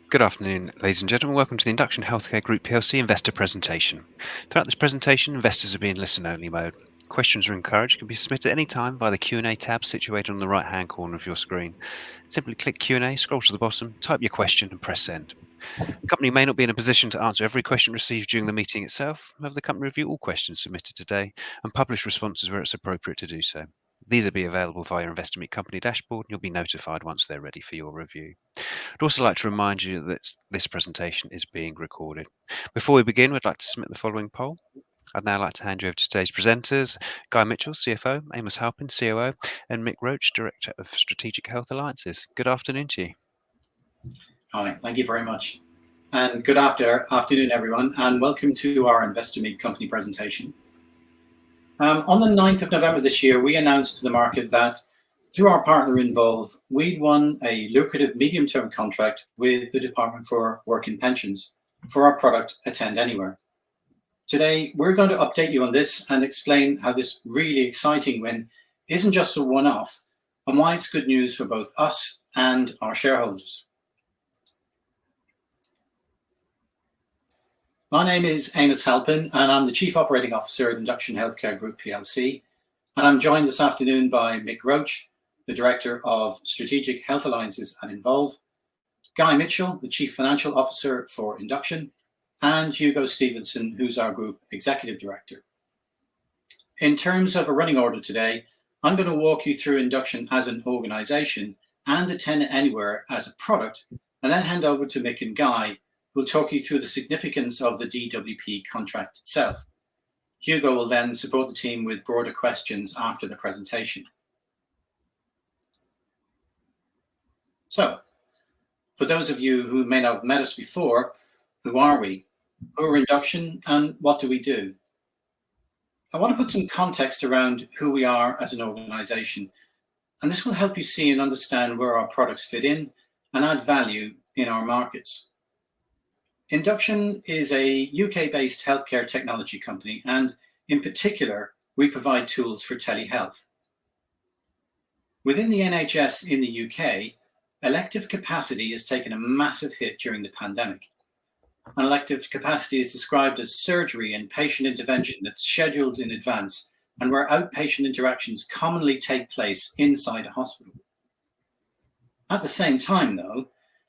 Good afternoon, ladies and gentlemen. Welcome to the Induction Healthcare Group PLC investor presentation. Throughout this presentation, investors will be in listen-only mode. Questions are encouraged, can be submitted at any time via the Q&A tab situated on the right-hand corner of your screen. Simply click Q&A, scroll to the bottom, type your question and press send. The company may not be in a position to answer every question received during the meeting itself. However, the company review all questions submitted today and publish responses where it's appropriate to do so. These will be available via your Investor Meet Company dashboard, and you'll be notified once they're ready for your review. I'd also like to remind you that this presentation is being recorded. Before we begin, we'd like to submit the following poll. I'd now like to hand you over to today's presenters, Guy Mitchell, CFO, Amos Halpin, COO, and Mick Roach, Director of Strategic Health Alliances. Good afternoon to you. Hi, thank you very much. And good afternoon, everyone, and welcome to our Investor Meet Company presentation. On the 9th of November this year, we announced to the market that through our partner Involve, we'd won a lucrative medium-term contract with the Department for Work and Pensions for our product Attend Anywhere. Today, we're going to update you on this and explain how this really exciting win isn't just a one-off and why it's good news for both us and our shareholders. My name is Amos Halpin, and I'm the Chief Operating Officer at Induction Healthcare Group PLC, and I'm joined this afternoon by Mick Roach, the Director of Strategic Health Alliances at Involve, Guy Mitchell, the Chief Financial Officer for Induction, and Hugo Stevenson, who's our Group Executive Director. In terms of a running order today, I'm going to walk you through Induction as an organisation and Attend Anywhere as a product, and then hand over to Mick and Guy, who'll talk you through the significance of the Dwp contract itself. Hugo will then support the team with broader questions after the presentation. So, for those of you who may not have met us before, who are we? Who are Induction and what do we do? I want to put some context around who we are as an organisation, and this will help you see and understand where our products fit in and add value in our markets. Induction is a UK-based healthcare technology company, and in particular, we provide tools for telehealth. Within the NHS in the UK, elective capacity has taken a massive hit during the pandemic. And elective capacity is described as surgery and patient intervention that's scheduled in advance and where outpatient interactions commonly take place inside a hospital. At the same time, though,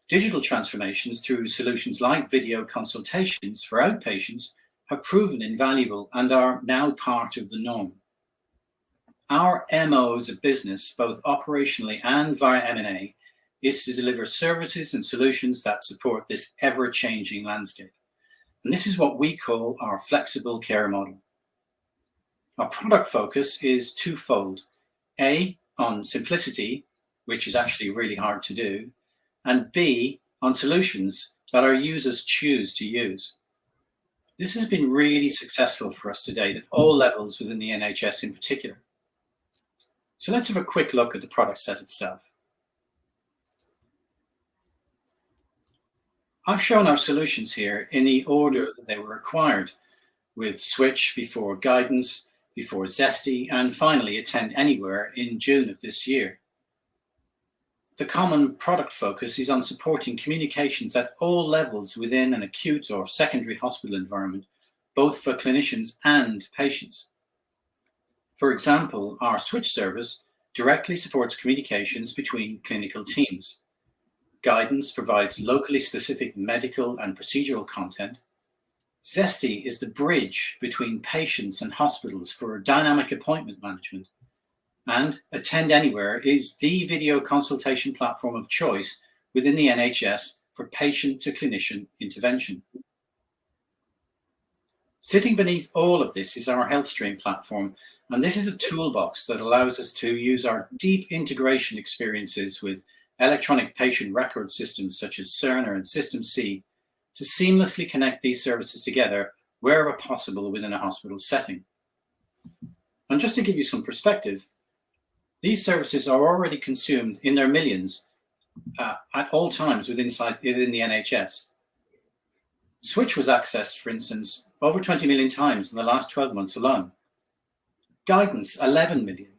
digital transformations through solutions like video consultations for outpatients have proven invaluable and are now part of the norm. Our MO as a business, both operationally and via M&A, is to deliver services and solutions that support this ever-changing landscape. And this is what we call our flexible care model. Our product focus is twofold. A, on simplicity, which is actually really hard to do, and B, on solutions that our users choose to use. This has been really successful for us to date at all levels within the NHS in particular. So let's have a quick look at the product set itself. I've shown our solutions here in the order that they were acquired, with Switch before Guidance, before Zesty, and finally Attend Anywhere in June of this year. The common product focus is on supporting communications at all levels within an acute or secondary hospital environment, both for clinicians and patients. For example, our Switch service directly supports communications between clinical teams. Guidance provides locally specific medical and procedural content. Zesty is the bridge between patients and hospitals for dynamic appointment management. And Attend Anywhere is the video consultation platform of choice within the NHS for patient-to-clinician intervention. Sitting beneath all of this is our HealthStream platform, and this is a toolbox that allows us to use our deep integration experiences with electronic patient record systems such as Cerner and System C to seamlessly connect these services together wherever possible within a hospital setting. And just to give you some perspective, these services are already consumed in their millions at all times within the NHS. Switch was accessed, for instance, over 20 million times in the last 12 months alone. Guidance, 11 million.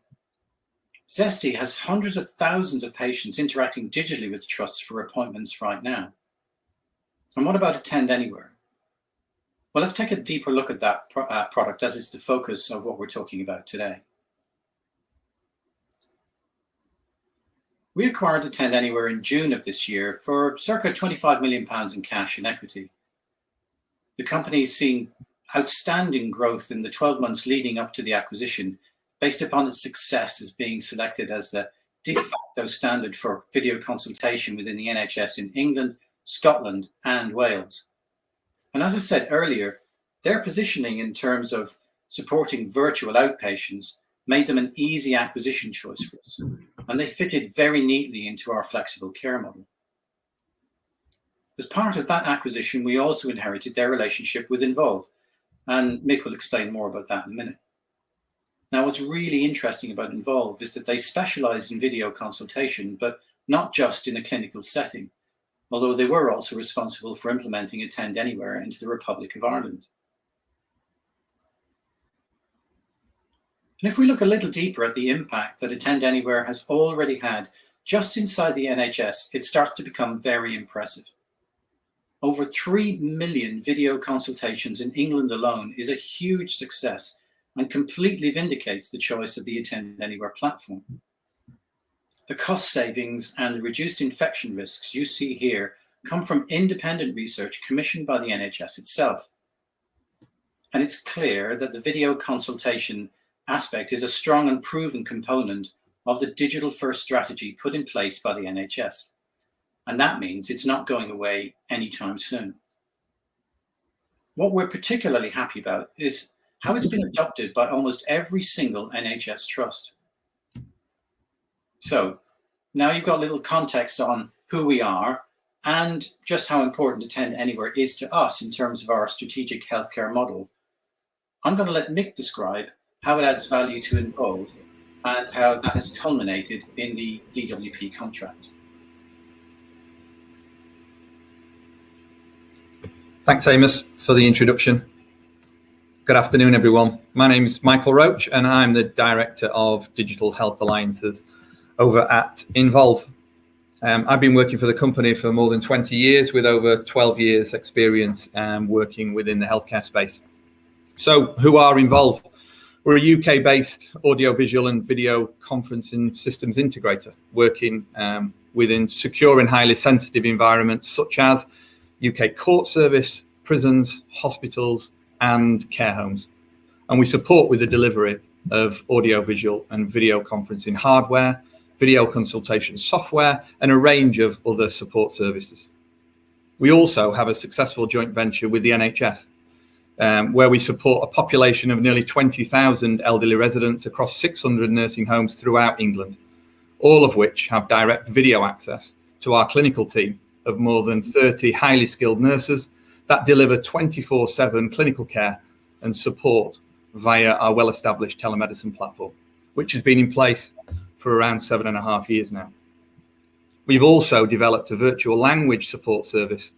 Zesty has hundreds of thousands of patients interacting digitally with trusts for appointments right now. And what about Attend Anywhere? Well, let's take a deeper look at that product, as it's the focus of what we're talking about today. We acquired Attend Anywhere in June of this year for circa £25 million in cash and equity. The company has seen outstanding growth in the 12 months leading up to the acquisition, based upon its success as being selected as the de facto standard for video consultation within the NHS in England, Scotland, and Wales. And as I said earlier, their positioning in terms of supporting virtual outpatients made them an easy acquisition choice for us, and they fitted very neatly into our flexible care model. As part of that acquisition, we also inherited their relationship with Involve, and Mick will explain more about that in a minute. Now, what's really interesting about Involve is that they specialize in video consultation, but not just in a clinical setting, although they were also responsible for implementing Attend Anywhere into the Republic of Ireland. And if we look a little deeper at the impact that Attend Anywhere has already had just inside the NHS, it starts to become very impressive. Over 3 million video consultations in England alone is a huge success and completely vindicates the choice of the Attend Anywhere platform. The cost savings and the reduced infection risks you see here come from independent research commissioned by the NHS itself. And it's clear that the video consultation aspect is a strong and proven component of the digital-first strategy put in place by the NHS. And that means it's not going away anytime soon. What we're particularly happy about is how it's been adopted by almost every single NHS trust. So now you've got a little context on who we are and just how important Attend Anywhere is to us in terms of our strategic healthcare model. I'm going to let Mick describe how it adds value to Involve and how that has culminated in the Dwp contract. Thanks, Amos, for the introduction. Good afternoon, everyone. My name is Michael Roach, and I'm the Director of Digital Health Alliances over at Involve. I've been working for the company for more than 20 years, with over 12 years experience working within the healthcare space. So who are Involve? We're a UK-based audiovisual and video conferencing systems integrator, working within secure and highly sensitive environments such as UK court service, prisons, hospitals, and care homes. And we support with the delivery of audiovisual and video conferencing hardware, video consultation software, and a range of other support services. We also have a successful joint venture with the NHS, where we support a population of nearly 20,000 elderly residents across 600 nursing homes throughout England, all of which have direct video access to our clinical team of more than 30 highly skilled nurses that deliver 24/7 clinical care and support via our well-established telemedicine platform, which has been in place for around 7.5 years now. We've also developed a virtual language support service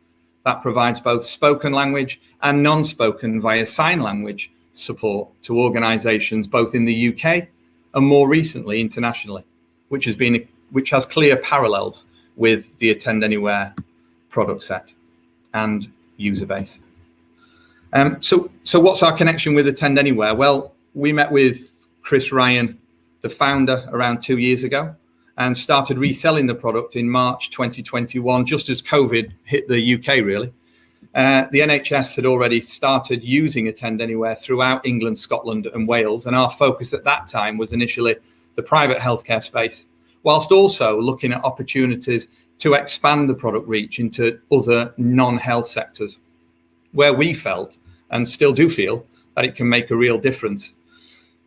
that provides both spoken language and non-spoken via sign language support to organisations both in the UK and more recently internationally, which has clear parallels with the Attend Anywhere product set and user base. So what's our connection with Attend Anywhere? Well, we met with Chris Ryan, the founder, around 2 years ago, and started reselling the product in March 2021, just as COVID hit the UK, really. The NHS had already started using Attend Anywhere throughout England, Scotland, and Wales, and our focus at that time was initially the private healthcare space, whilst also looking at opportunities to expand the product reach into other non-health sectors, where we felt, and still do feel, that it can make a real difference.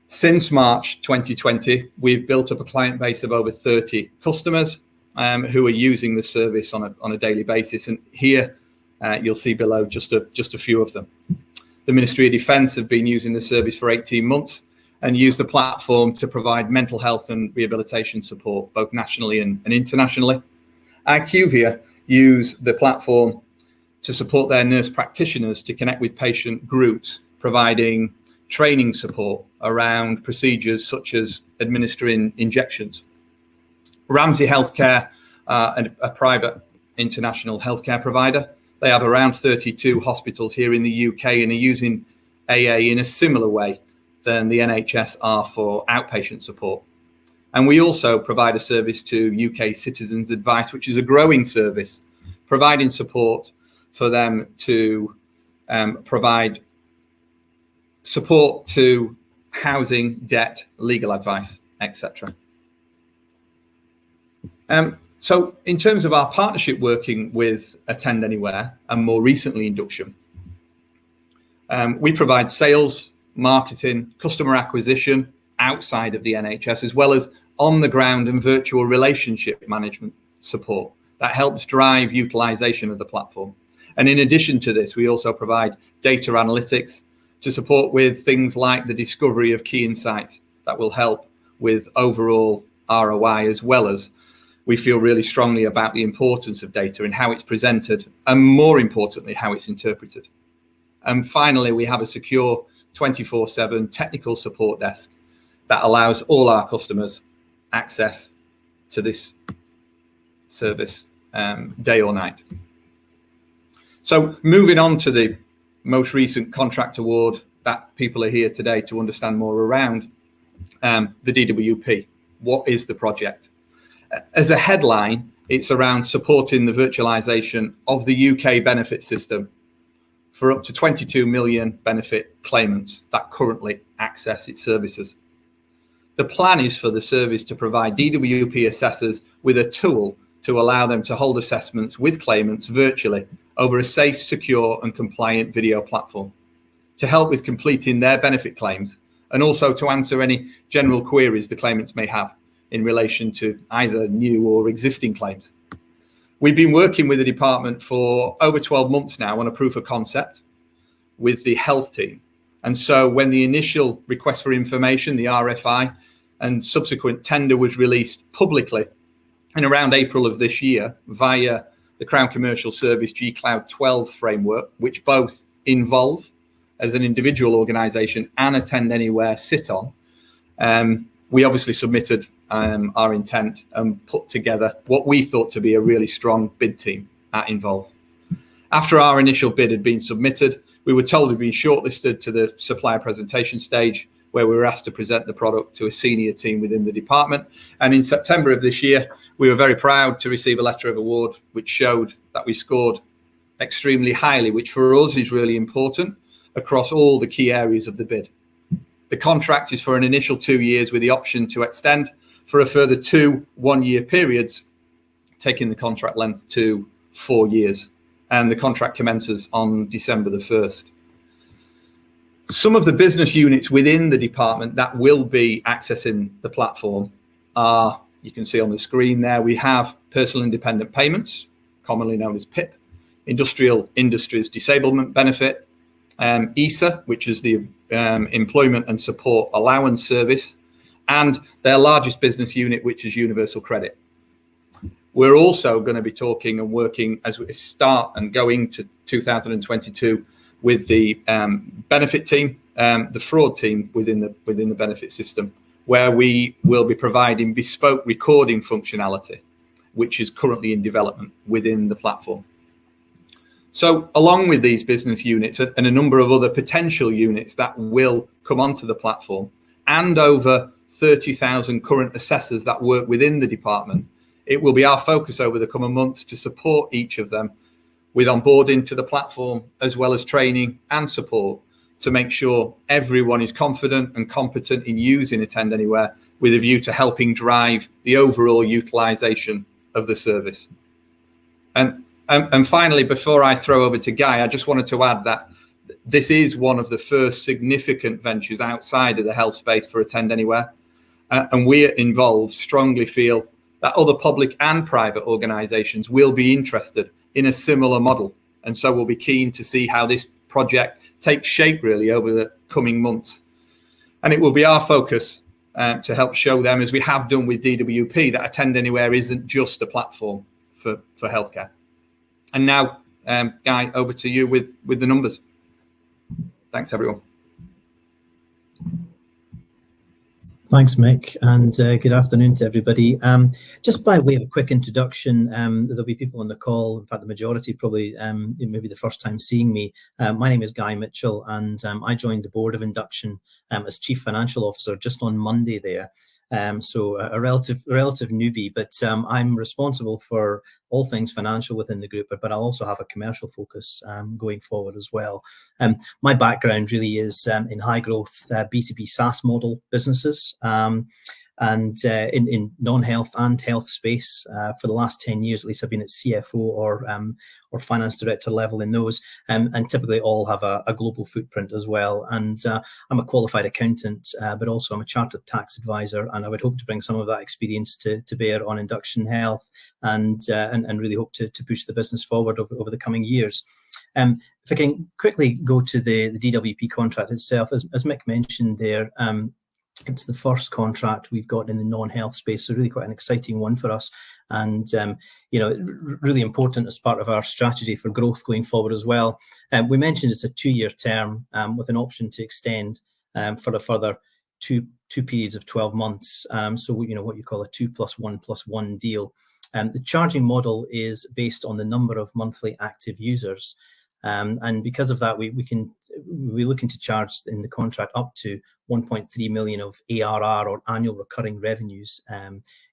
Since March 2020, we've built up a client base of over 30 customers who are using the service on a daily basis. And here you'll see below just a few of them. The Ministry of Defence have been using the service for 18 months and use the platform to provide mental health and rehabilitation support, both nationally and internationally. IQVIA use the platform to support their nurse practitioners to connect with patient groups, providing training support around procedures such as administering injections. Ramsay Healthcare, a private international healthcare provider, They have around 32 hospitals here in the UK and are using AA in a similar way than the NHS are for outpatient support. And we also provide a service to UK Citizens Advice, which is a growing service, providing support for them to provide support to housing, debt, legal advice, etc. So in terms of our partnership working with Attend Anywhere and more recently Induction, we provide sales, marketing, customer acquisition outside of the NHS, as well as on the ground and virtual relationship management support that helps drive utilization of the platform. And in addition to this, we also provide data analytics to support with things like the discovery of key insights that will help with overall ROI, as well as we feel really strongly about the importance of data and how it's presented, and more importantly, how it's interpreted. And finally, we have a secure 24/7 technical support desk that allows all our customers access to this service day or night. So moving on to the most recent contract award that people are here today to understand more around, the DWP. What is the project? As a headline, it's around supporting the virtualization of the UK benefit system for up to 22 million benefit claimants that currently access its services. The plan is for the service to provide DWP assessors with a tool to allow them to hold assessments with claimants virtually over a safe, secure and compliant video platform to help with completing their benefit claims, and also to answer any general queries the claimants may have in relation to either new or existing claims. We've been working with the department for over 12 months now on a proof of concept with the health team. And so when the initial request for information, the RFI, and subsequent tender was released publicly in around April of this year via the Crown Commercial Service G-Cloud 12 framework, which both Involve as an individual organisation and Attend Anywhere sit on, we obviously submitted our intent and put together what we thought to be a really strong bid team at Involve. After our initial bid had been submitted, we were told we'd been shortlisted to the supplier presentation stage, where we were asked to present the product to a senior team within the department. And in September of this year, we were very proud to receive a letter of award, which showed that we scored extremely highly, which for us is really important across all the key areas of the bid. The contract is for an initial 2 years with the option to extend for a further 2 one-year periods, taking the contract length to 4 years. And the contract commences on December the 1st. Some of the business units within the department that will be accessing the platform are, you can see on the screen there, we have Personal Independent Payments, commonly known as PIP, Industrial Industries Disablement Benefit, ESA, which is the Employment and Support Allowance Service, and their largest business unit, which is Universal Credit. We're also going to be talking and working as we start and go into 2022 with the benefit team, the fraud team within the benefit system, where we will be providing bespoke recording functionality, which is currently in development within the platform. So along with these business units and a number of other potential units that will come onto the platform, and over 30,000 current assessors that work within the department, it will be our focus over the coming months to support each of them with onboarding to the platform, as well as training and support to make sure everyone is confident and competent in using Attend Anywhere, with a view to helping drive the overall utilization of the service. And finally, before I throw over to Guy, I just wanted to add that this is one of the first significant ventures outside of the health space for Attend Anywhere. And we Involved strongly feel that other public and private organisations will be interested in a similar model. And so we'll be keen to see how this project takes shape really over the coming months. And it will be our focus to help show them, as we have done with DWP, that Attend Anywhere isn't just a platform for healthcare. And now, Guy, over to you with the numbers. Thanks, everyone. Thanks, Mick, and good afternoon to everybody. Just by way of a quick introduction, there'll be people on the call, in fact the majority probably maybe the first time seeing me. My name is Guy Mitchell, and I joined the board of Induction as Chief Financial Officer just on Monday there. So a relative newbie, but I'm responsible for all things financial within the group, but I'll also have a commercial focus going forward as well. My background really is in high growth B2B SaaS model businesses, and in non-health and health space. For the last 10 years, at least, I've been at CFO or finance director level in those, and typically all have a global footprint as well. And I'm a qualified accountant, but also I'm a chartered tax advisor, and I would hope to bring some of that experience to bear on Induction Health, and really hope to push the business forward over the coming years. If I can quickly go to the DWP contract itself, as Mick mentioned there, it's the first contract we've got in the non-health space, so really quite an exciting one for us, and really important as part of our strategy for growth going forward as well. We mentioned it's a 2-year term with an option to extend for a further two periods of 12 months. So what you call a 2+1+1 deal. The charging model is based on the number of monthly active users. And because of that, we're looking to charge in the contract up to 1.3 million of ARR, or annual recurring revenues,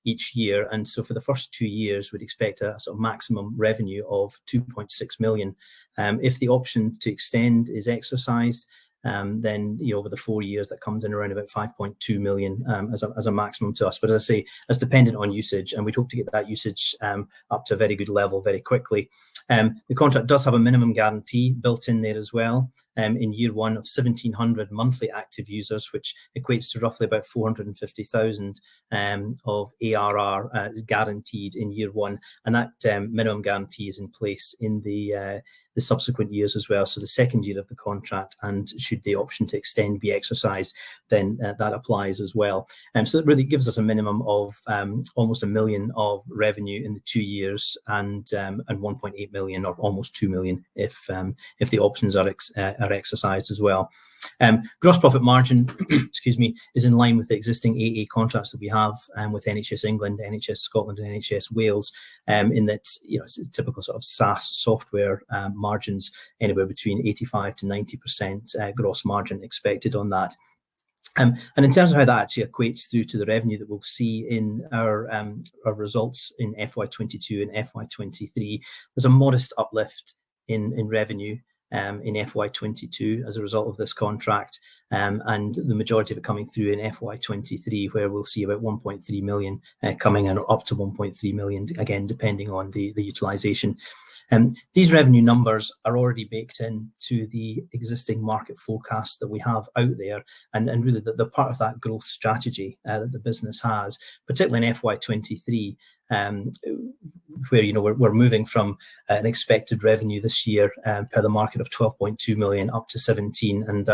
each year. And so for the first 2 years, we'd expect a sort of maximum revenue of 2.6 million. If the option to extend is exercised, then over the 4 years that comes in around about 5.2 million as a maximum to us. But as I say, as dependent on usage, and we'd hope to get that usage up to a very good level very quickly. The contract does have a minimum guarantee built in there as well, in year one of 1,700 monthly active users, which equates to roughly about 450,000 of ARR guaranteed in year one, and that minimum guarantee is in place in the subsequent years as well. So the second year of the contract, and should the option to extend be exercised, then that applies as well. So it really gives us a minimum of almost 1 million of revenue in the 2 years, and 1.8 million, or almost 2 million, if the options are exercised as well. Gross profit margin, excuse me, is in line with the existing AA contracts that we have with NHS England, NHS Scotland, and NHS Wales, in that it's typical sort of SaaS software margins, anywhere between 85 to 90% gross margin expected on that. And in terms of how that actually equates through to the revenue that we'll see in our results in FY22 and FY23, there's a modest uplift in revenue in FY22 as a result of this contract, and the majority of it coming through in FY23, where we'll see about 1.3 million coming in, or up to 1.3 million, again depending on the utilisation. These revenue numbers are already baked into the existing market forecasts that we have out there, and really they're part of that growth strategy that the business has, particularly in FY23, where we're moving from an expected revenue this year per the market of 12.2 million up to 17, and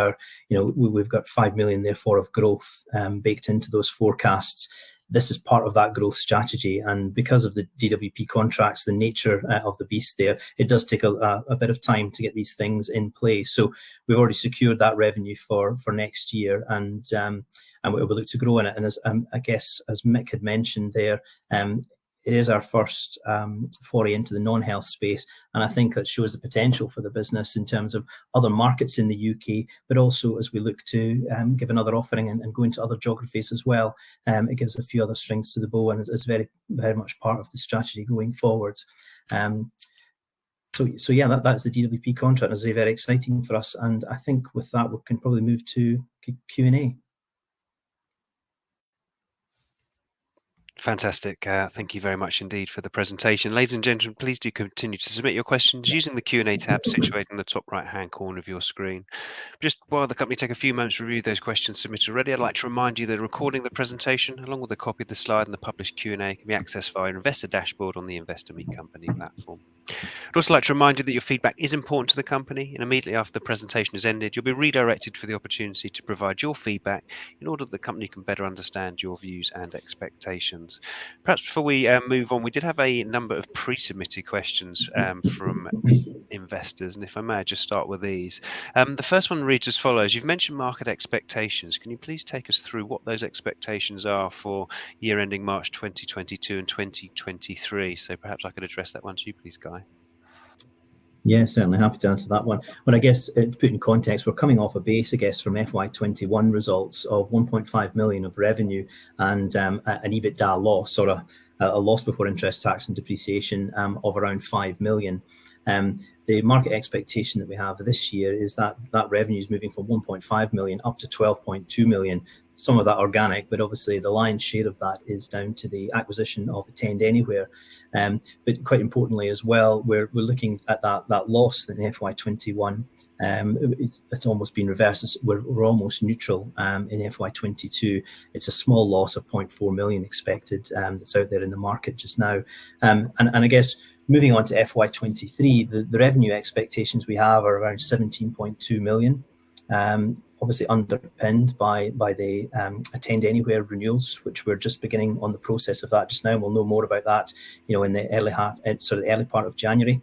we've got 5 million therefore of growth baked into those forecasts. This is part of that growth strategy, and because of the DWP contracts, the nature of the beast there, it does take a bit of time to get these things in place. So we've already secured that revenue for next year, and we look to grow in it. And as I guess as Mick had mentioned there, it is our first foray into the non-health space, and I think that shows the potential for the business in terms of other markets in the UK, but also as we look to give another offering and go into other geographies as well. It gives a few other strings to the bow, and it's very, very much part of the strategy going forward. So yeah, that's the DWP contract. It's very exciting for us, and I think with that we can probably move to Q&A. Fantastic. Thank you very much indeed for the presentation. Ladies and gentlemen, please do continue to submit your questions using the Q&A tab situated in the top right-hand corner of your screen. Just while the company take a few moments to review those questions submitted already, I'd like to remind you that recording the presentation, along with a copy of the slide and the published Q&A, can be accessed via Investor Dashboard on the Investor Meet Company platform. I'd also like to remind you that your feedback is important to the company, and immediately after the presentation has ended, you'll be redirected for the opportunity to provide your feedback in order that the company can better understand your views and expectations. Perhaps before we move on, we did have a number of pre-submitted questions from investors, and if I may, I just start with these. The first one reads as follows: you've mentioned market expectations. Can you please take us through what those expectations are for year ending March 2022 and 2023? So perhaps I could address that one to you, please, Guy. Yeah, certainly happy to answer that one. But I guess to put in context, we're coming off a base, I guess, from FY21 results of 1.5 million of revenue and an EBITDA loss, or a loss before interest, tax and depreciation of around 5 million. The market expectation that we have this year is that revenue is moving from 1.5 million up to 12.2 million. Some of that organic, but obviously the lion's share of that is down to the acquisition of Attend Anywhere. But quite importantly as well, we're looking at that loss in FY21. It's almost been reversed. We're almost neutral in FY22. It's a small loss of 0.4 million expected that's out there in the market just now. And I guess moving on to FY23, the revenue expectations we have are around 17.2 million. Obviously underpinned by the Attend Anywhere renewals, which we're just beginning on the process of that just now. We'll know more about that, in the early part of January.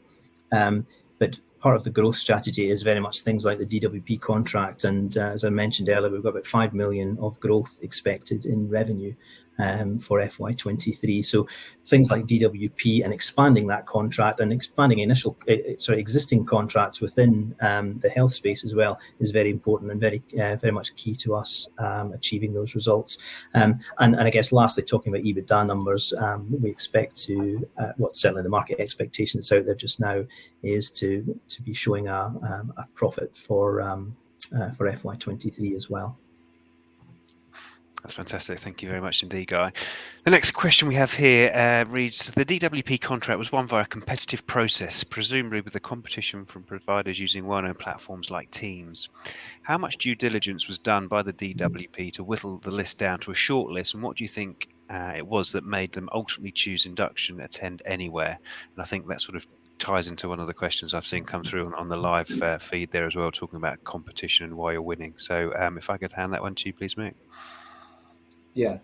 But part of the growth strategy is very much things like the DWP contract, and as I mentioned earlier, we've got about 5 million of growth expected in revenue for FY23. So things like DWP and expanding that contract and expanding existing contracts within the health space as well is very important and very much key to us achieving those results. And I guess lastly, talking about EBITDA numbers, we expect to certainly the market expectation that's out there just now is to be showing a profit for FY23 as well. That's fantastic. Thank you very much indeed, Guy. The next question we have here reads: the DWP contract was won via a competitive process, presumably with the competition from providers using well-known platforms like Teams. How much due diligence was done by the DWP to whittle the list down to a short list, and what do you think it was that made them ultimately choose Induction, Attend Anywhere? And I think that sort of ties into one of the questions I've seen come through on the live feed there as well, talking about competition and why you're winning. So if I could hand that one to you, please, Mick. Yeah,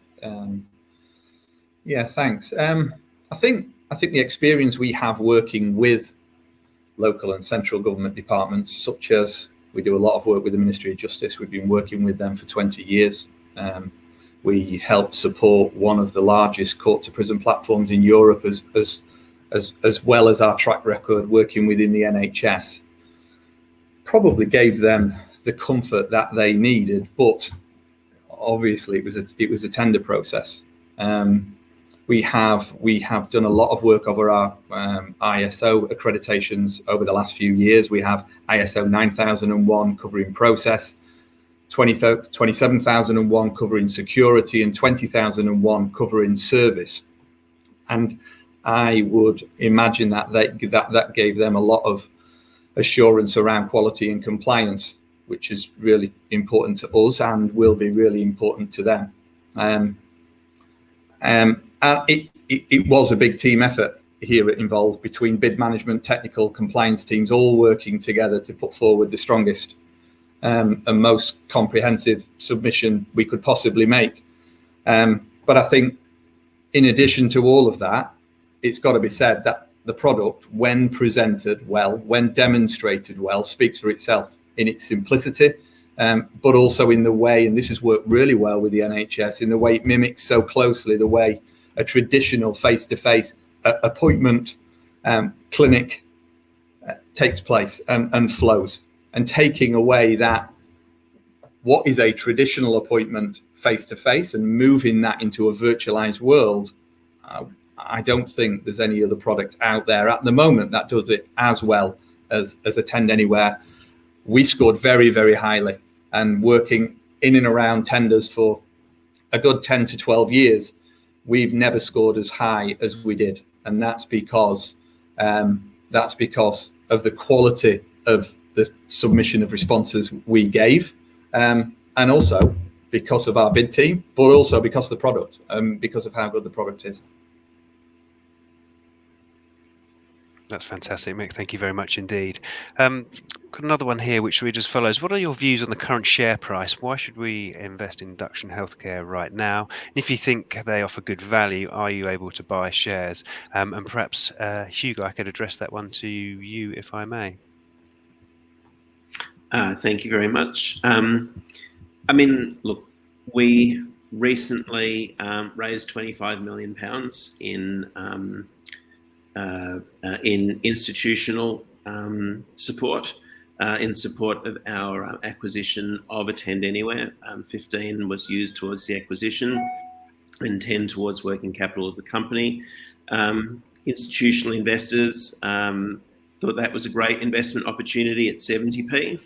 thanks. I think the experience we have working with local and central government departments, such as we do a lot of work with the Ministry of Justice. We've been working with them for 20 years. We help support one of the largest court to prison platforms in Europe, as well as our track record working within the NHS. Probably gave them the comfort that they needed, but obviously it was a tender process. We have done a lot of work over our ISO accreditations over the last few years. We have ISO 9001 covering process, 27001 covering security, and 20001 covering service. And I would imagine that gave them a lot of assurance around quality and compliance, which is really important to us and will be really important to them. And it was a big team effort here at Involve, between bid management, technical, compliance teams, all working together to put forward the strongest and most comprehensive submission we could possibly make. But I think in addition to all of that, it's got to be said that the product, when presented well, when demonstrated well, speaks for itself in its simplicity, but also in the way, and this has worked really well with the NHS, in the way it mimics so closely the way a traditional face-to-face appointment clinic takes place and flows, and taking away that what is a traditional appointment face-to-face and moving that into a virtualized world. I don't think there's any other product out there at the moment that does it as well as Attend Anywhere. We scored very, very highly, and working in and around tenders for a good 10 to 12 years, we've never scored as high as we did. And that's because of the quality of the submission of responses we gave, and also because of our bid team, but also because of the product, because of how good the product is. That's fantastic, Mick. Thank you very much indeed. Got another one here which reads as follows. What are your views on the current share price? Why should we invest in Induction Healthcare right now? And if you think they offer good value, are you able to buy shares? And perhaps, Hugo, I could address that one to you, if I may. Thank you very much. I mean, look, we recently raised £25 million in institutional support in support of our acquisition of Attend Anywhere. 15 was used towards the acquisition and 10 towards working capital of the company. Institutional investors thought that was a great investment opportunity at 70p.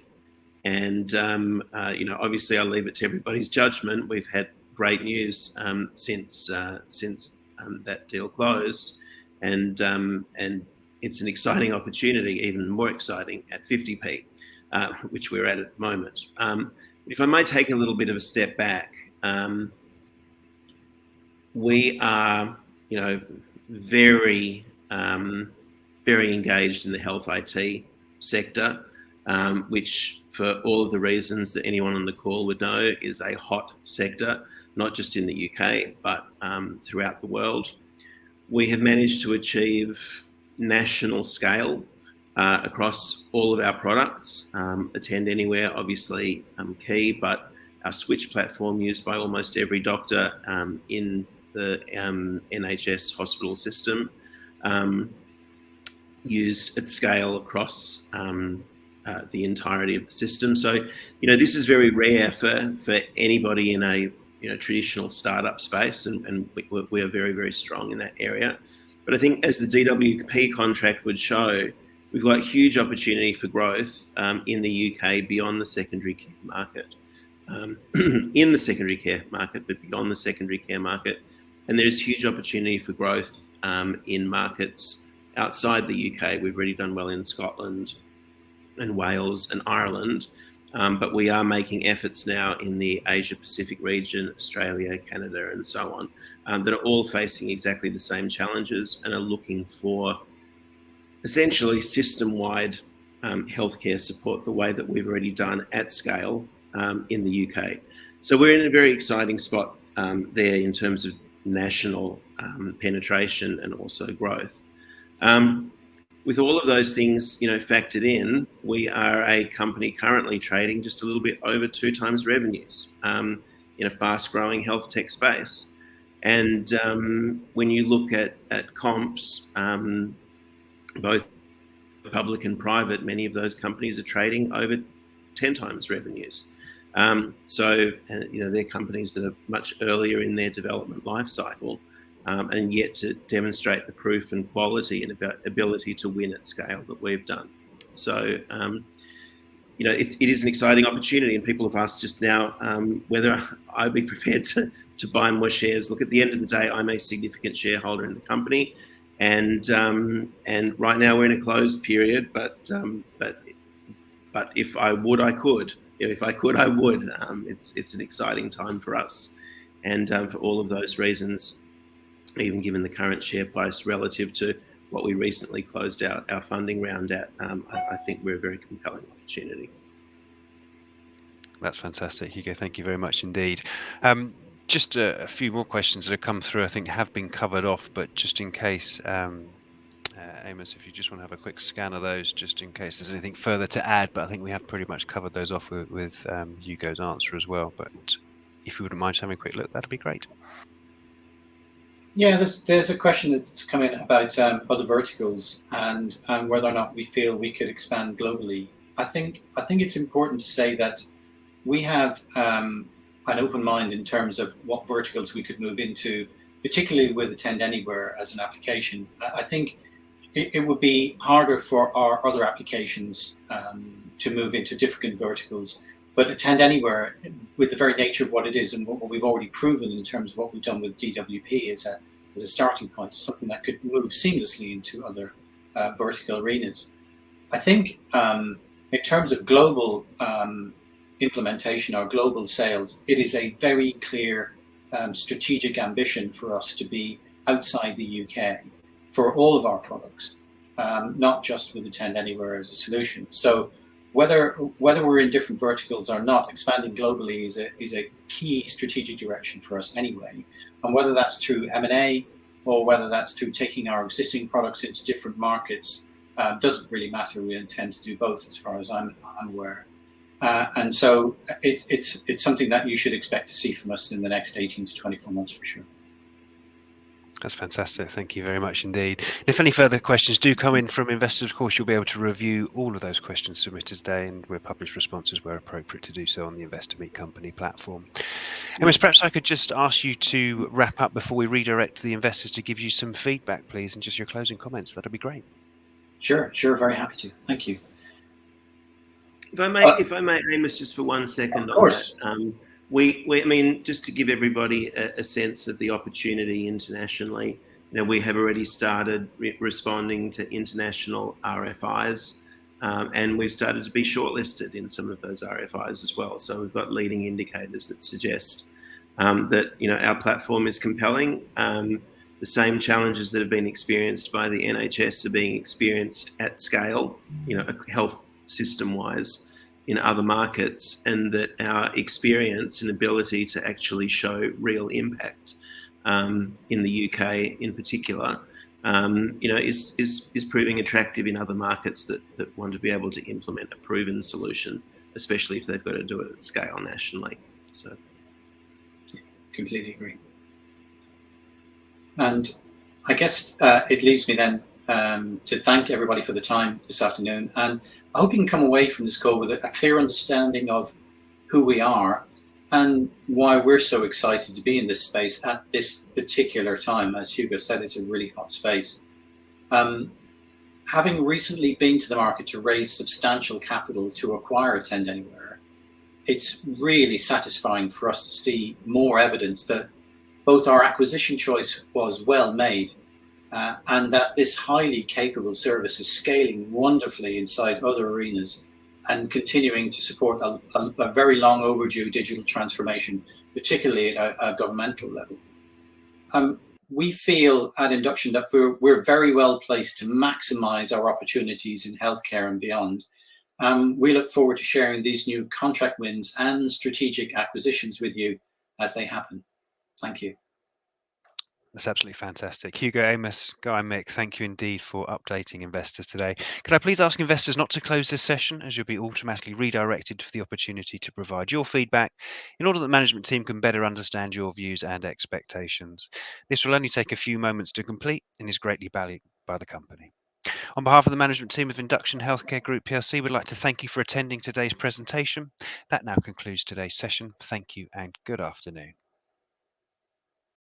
And, obviously I'll leave it to everybody's judgment. We've had great news since that deal closed. And it's an exciting opportunity, even more exciting at 50p, which we're at the moment. If I might take a little bit of a step back, we are, very, very engaged in the health IT sector, which, for all of the reasons that anyone on the call would know, is a hot sector, not just in the UK, but throughout the world. We have managed to achieve national scale across all of our products. Attend Anywhere, obviously key, but our switch platform used by almost every doctor in the NHS hospital system, used at scale across the entirety of the system. So, this is very rare for anybody in a traditional startup space, and we are very, very strong in that area. But I think, as the DWP contract would show, we've got huge opportunity for growth in the UK beyond the secondary care market, in the secondary care market, but beyond the secondary care market. And there's huge opportunity for growth in markets outside the UK. We've already done well in Scotland and Wales and Ireland, but we are making efforts now in the Asia Pacific region, Australia, Canada, and so on, that are all facing exactly the same challenges and are looking for essentially system-wide healthcare support the way that we've already done at scale in the UK. So we're in a very exciting spot there in terms of national penetration and also growth. With all of those things, factored in, we are a company currently trading just a little bit over 2 times revenues in a fast-growing health tech space. And when you look at comps, both public and private, many of those companies are trading over 10 times revenues. So they're companies that are much earlier in their development life cycle, and yet to demonstrate the proof and quality and ability to win at scale that we've done. So, it is an exciting opportunity, and people have asked just now whether I'd be prepared to buy more shares. Look, at the end of the day, I'm a significant shareholder in the company, and right now we're in a closed period. But if I would, I could. If I could, I would. It's an exciting time for us, and for all of those reasons, even given the current share price relative to what we recently closed out our funding round at, I think we're a very compelling opportunity. That's fantastic, Hugo. Thank you very much indeed. Just a few more questions that have come through, I think have been covered off, but just in case, Amos, if you just want to have a quick scan of those, just in case there's anything further to add, but I think we have pretty much covered those off with Hugo's answer as well. But if you wouldn't mind having a quick look, that'd be great. Yeah, there's a question that's come in about other verticals and whether or not we feel we could expand globally. I think it's important to say that we have an open mind in terms of what verticals we could move into, particularly with Attend Anywhere as an application. I think it would be harder for our other applications to move into different verticals. But Attend Anywhere, with the very nature of what it is and what we've already proven in terms of what we've done with DWP, is a starting point, something that could move seamlessly into other vertical arenas. I think in terms of global implementation or global sales, it is a very clear strategic ambition for us to be outside the UK for all of our products. not just with Attend Anywhere as a solution. So whether we're in different verticals or not, expanding globally is a key strategic direction for us anyway. And whether that's through M&A or whether that's through taking our existing products into different markets, doesn't really matter. We intend to do both, as far as I'm aware. And so it's something that you should expect to see from us in the next 18 to 24 months for sure. That's fantastic. Thank you very much indeed. If any further questions do come in from investors, of course, you'll be able to review all of those questions submitted today, and we'll publish responses where appropriate to do so on the Investor Meet Company platform. Amos, perhaps I could just ask you to wrap up before we redirect the investors to give you some feedback, please, and just your closing comments. That'd be great. Sure. Very happy to. Thank you. If I may, Amos, just for 1 second. Of course. On that. I mean, just to give everybody a sense of the opportunity internationally, we have already started responding to international RFIs, and we've started to be shortlisted in some of those RFIs as well. So we've got leading indicators that suggest that our platform is compelling. The same challenges that have been experienced by the NHS are being experienced at scale, health system-wise, in other markets, and that our experience and ability to actually show real impact in the UK in particular, is proving attractive in other markets that want to be able to implement a proven solution, especially if they've got to do it at scale nationally. So, completely agree. And I guess it leaves me then to thank everybody for the time this afternoon, and I hope you can come away from this call with a clear understanding of who we are and why we're so excited to be in this space at this particular time. As Hugo said, it's a really hot space. Having recently been to the market to raise substantial capital to acquire Attend Anywhere, it's really satisfying for us to see more evidence that both our acquisition choice was well made, and that this highly capable service is scaling wonderfully inside other arenas and continuing to support a very long overdue digital transformation, particularly at a governmental level. We feel at Induction that we're very well placed to maximize our opportunities in healthcare and beyond. We look forward to sharing these new contract wins and strategic acquisitions with you as they happen. Thank you. That's absolutely fantastic. Hugo, Amos, Guy, Mick, thank you indeed for updating investors today. Could I please ask investors not to close this session, as you'll be automatically redirected for the opportunity to provide your feedback in order that the management team can better understand your views and expectations. This will only take a few moments to complete and is greatly valued by the company. On behalf of the management team of Induction Healthcare Group PLC, we'd like to thank you for attending today's presentation. That now concludes today's session. Thank you and good afternoon.